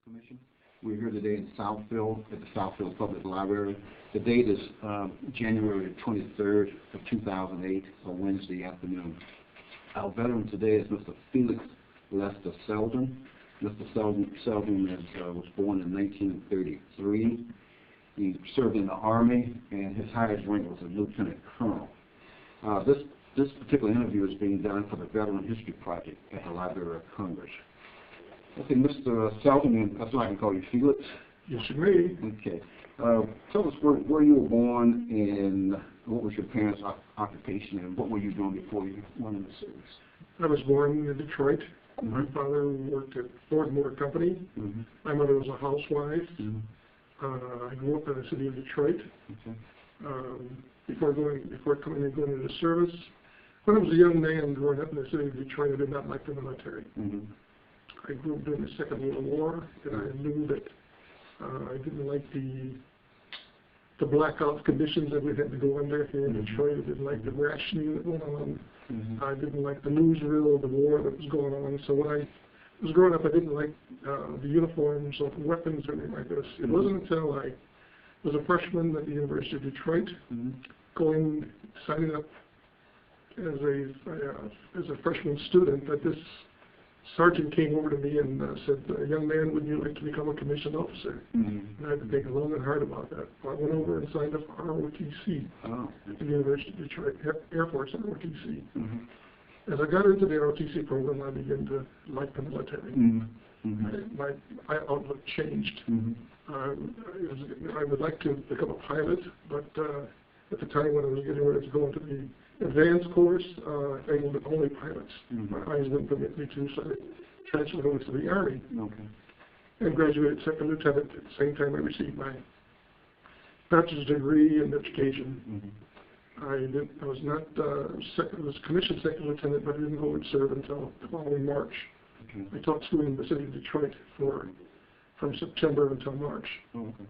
Commission. We're here today in Southfield at the Southfield Public Library. The date is January 23rd of 2008, a Wednesday afternoon. Our veteran today is Mr. Felix Seldon. Mr. Seldon was born in 1933. He served in the Army, and his highest rank was a lieutenant colonel. This particular interview is being done for the Veteran History Project at the Library of Congress. Okay, Mr. Seldon, that's why I can call you Felix. Yes, you may. Okay. Tell us where you were born and what was your parents' occupation and what were you doing before you went into service? I was born in Detroit. Mm-hmm. My father worked at Ford Motor Company. Mm-hmm. My mother was a housewife. Mm-hmm. I grew up in the city of Detroit. Okay. Before coming and going into service, when I was a young man growing up in the city of Detroit, I did not like the military. Mm-hmm. I grew up during the Second World War, and I knew that I didn't like the blackout conditions that we had to go under here in Mm-hmm. Detroit. I didn't like the rationing that went on. Mm-hmm. I didn't like the newsreel of the war that was going on. So when I was growing up, I didn't like the uniforms or the weapons or anything like this. It wasn't until I was a freshman at the University of Detroit, Mm-hmm. signing up as a freshman student, that this sergeant came over to me and said, "Young man, would you like to become a commissioned officer?" Mm-hmm. And I had to think long and hard about that. So I went over and signed up for ROTC at the University of Detroit, Air Force ROTC. Mm-hmm. As I got into the ROTC program, I began to like the military. Mm-hmm. My outlook changed. Mm-hmm. I would like to become a pilot, but at the time when I was getting ready to go into the advanced course, they wanted only pilots. Mm-hmm. My eyes didn't permit me to, so I transferred over to the Army. Okay. And graduated second lieutenant at the same time I received my bachelor's degree in education. Mm-hmm. I was commissioned second lieutenant, but I didn't go and serve until the following March. Okay. I taught school in the city of Detroit from September until March. Oh, okay.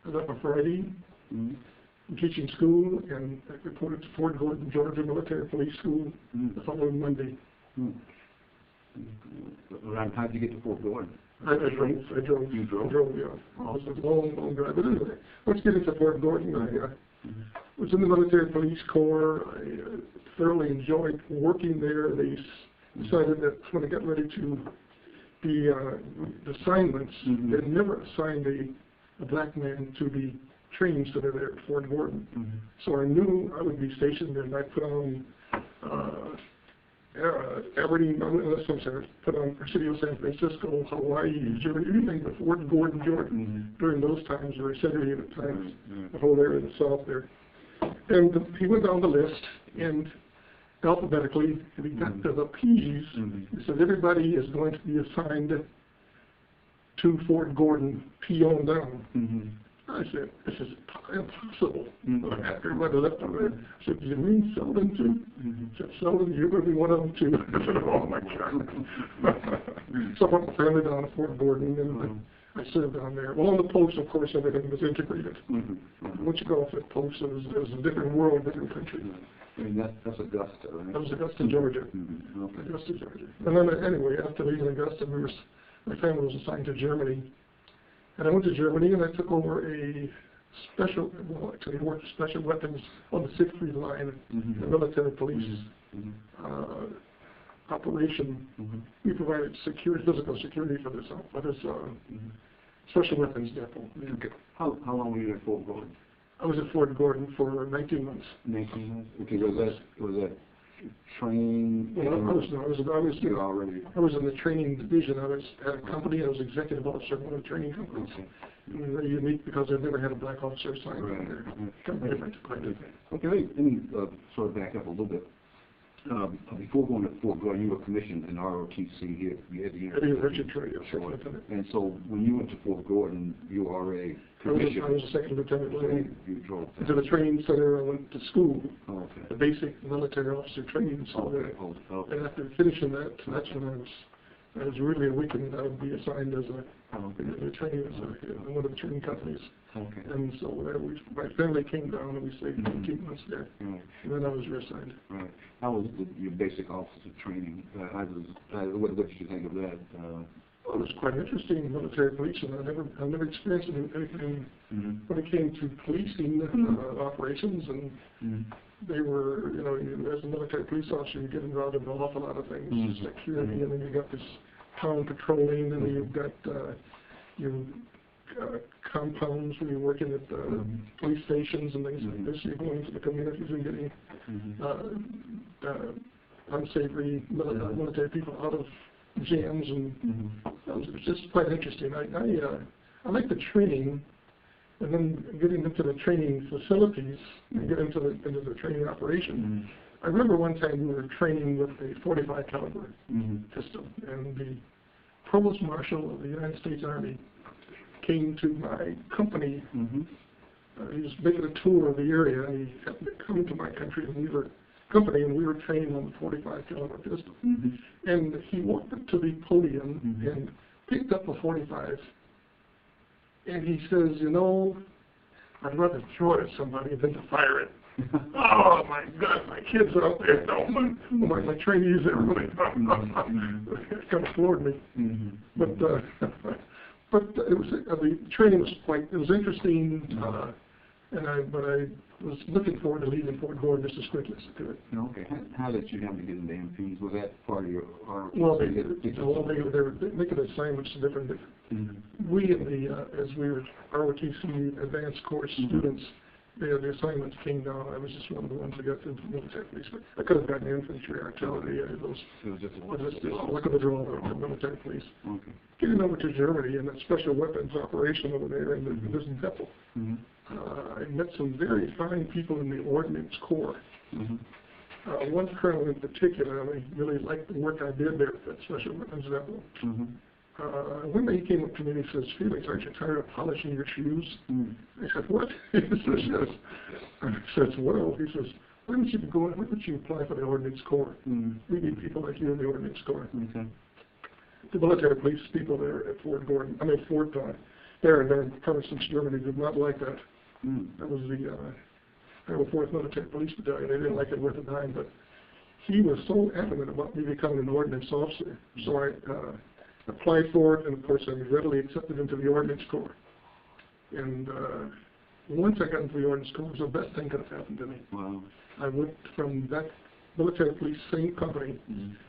I was up on Friday, Mm-hmm. teaching school, and I reported to Fort Gordon, Georgia Military Police School the following Monday. How did you get to Fort Gordon? I drove. You drove? I drove, yeah. It was a long, long drive. But anyway, let's get into Fort Gordon. I was in the Military Police Corps. I thoroughly enjoyed working there. They decided that when I got ready to be the assignments, Mm-hmm. they'd never assigned a black man to the training center there at Fort Gordon. Mm-hmm. So I knew I would be stationed there, and I put on Aberdeen, put on Presidio, San Francisco, Hawaii, Germany, anything but Fort Gordon, Georgia. Mm-hmm. During those times, very segregated times, Mm-hmm. the whole area in the south there. And he went down the list, and alphabetically, and he got to the P's. Mm-hmm. He said everybody is going to be assigned to Fort Gordon, P on down. Mm-hmm. I said, "This is impossible." Mm-hmm. Everybody left over there. I said, "Do you mean Seldon too?" Mm-hmm. I said, "Seldon, you're going to be one of them too." I said, "Oh my God." So I brought my family down to Fort Gordon, and I served down there. Well, on the post, of course, everything was integrated. Mm-hmm. Once you go off that post, it was a different world, different country. I mean, that's Augusta, right? That was Augusta, Georgia. Mm-hmm. Okay. Augusta, Georgia. And then anyway, after leaving Augusta, my family was assigned to Germany. And I went to Germany, and I took over I worked special weapons on the 6th Street line, Mm-hmm. the military police Mm-hmm. operation. Mm-hmm. We provided physical security for this special weapons depot. Okay. How long were you at Fort Gordon? I was at Fort Gordon for 19 months. 19 months. Okay. Was that train? Well, I was in the training division. I was at a company. I was executive officer of one of the training companies. Okay. And very unique because I've never had a black officer assigned Right. there. Kind of different, quite different. Okay, let me sort of back up a little bit. Before going to Fort Gordon, you were commissioned in ROTC here at the University of Detroit. Detroit. And so when you went to Fort Gordon, you were already commissioned. I was a second lieutenant. You drove. To the training center, I went to school, Oh, the okay. basic military officer training center. Okay. Oh, okay. And after finishing that, that's when I was really awakened. I would be assigned as a training, one of the training companies. Okay. And so my family came down and we stayed 18 months there. Right. And then I was reassigned. Right. How was your basic officer training? What did you think of that? Well, it was quite interesting, military police, and I never experienced anything when it came to policing operations, and they were, you know, as a military police officer, you get involved in an awful lot of things, security, and then you got this town patrolling, and then you've got compounds when you're working at police stations and things like this. You're going into the communities and getting unsavory military people out of jams, and it was just quite interesting. I like the training, and then getting into the training facilities and get into the training operation. I remember one time we were training with a .45 caliber pistol, and the Provost Marshal of the United States Army came to my company. He was making a tour of the area, and he happened to come to my country, and we were training on the .45 caliber pistol. And he walked up to the podium and picked up a .45, and he says, you know, I'd rather throw it at somebody than to fire it. Oh my God, my kids out there, my trainees, they really, it kind of floored me. But it was, the training was interesting, but I was looking forward to leaving Fort Gordon just as quickly as I could. Okay. How did you have to get into MPs? Was that part of your... Well, they were making assignments to different... We, as we were ROTC advanced course students, the assignments came down. I was just one of the ones that got into the military police. I could have gotten infantry, artillery, those... It was just luck of the draw for the military police. Okay. Getting over to Germany and that special weapons operation over there in the depot. I met some very fine people in the Ordnance Corps. One colonel in particular, I really liked the work I did there at that special weapons depot. One day he came up to me and he says, Felix, aren't you tired of polishing your shoes? I said, what? He says, yes. I said, well, he says, why don't you apply for the Ordnance Corps? We need people like you in the Ordnance Corps. The military police people there at Fort there in Parsons, Germany, did not like that. That was the 4th Military Police Battalion. They didn't like it worth a dime, but he was so adamant about me becoming an ordnance officer. So I applied for it, and of course I was readily accepted into the Ordnance Corps. And once I got into the Ordnance Corps, it was the best thing that could have happened to me. I went from that military police same company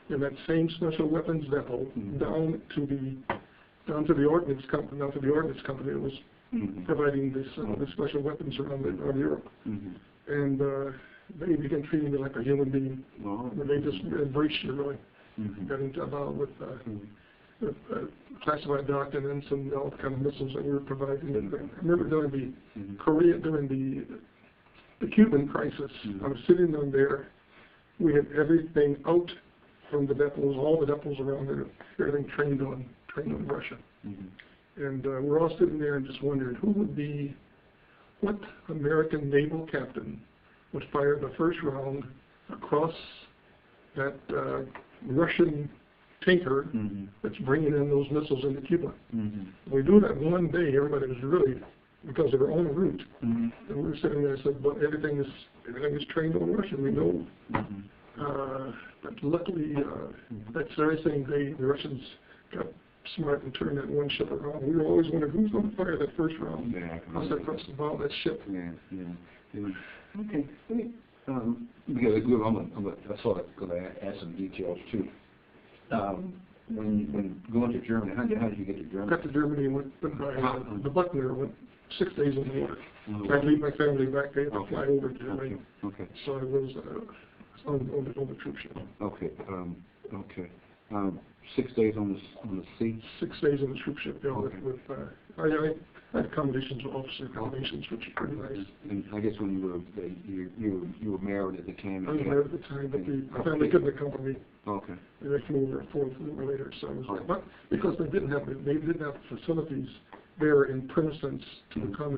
in that same special weapons depot down to the ordnance company. That was providing this special weapons around Europe, and they began treating me like a human being. And they just embraced you, really. Got involved with classified documents and all the kind of missiles that we were providing. I remember during the Cuban crisis, I was sitting down there. We had everything out from the depots, all the depots around there, everything trained on Russia. And we're all sitting there and just wondering what American naval captain would fire the first round across that Russian tanker that's bringing in those missiles into Cuba. We do that one day, everybody was really, because of their own route. And we were sitting there and said, but everything is trained on Russian, we know. But luckily, that very same day, the Russians got smart and turned that one ship around. We were always wondering who's going to fire that first round. How's that across the bow of that ship? Okay. Because I saw it because I asked some details too. When going to Germany, how did you get to Germany? Got to Germany and went by the Buckner, went 6 days in the water. I'd leave my family back there to fly over to Germany. So I was on the troop ship. 6 days on the sea? 6 days on the troop ship, I had accommodations, officer accommodations, which are pretty nice. And I guess when you were married at the time. I was married at the time, but my family couldn't accompany me. They flew over 4 weeks later, so I was but because they didn't have facilities there in Princeton to accommodate.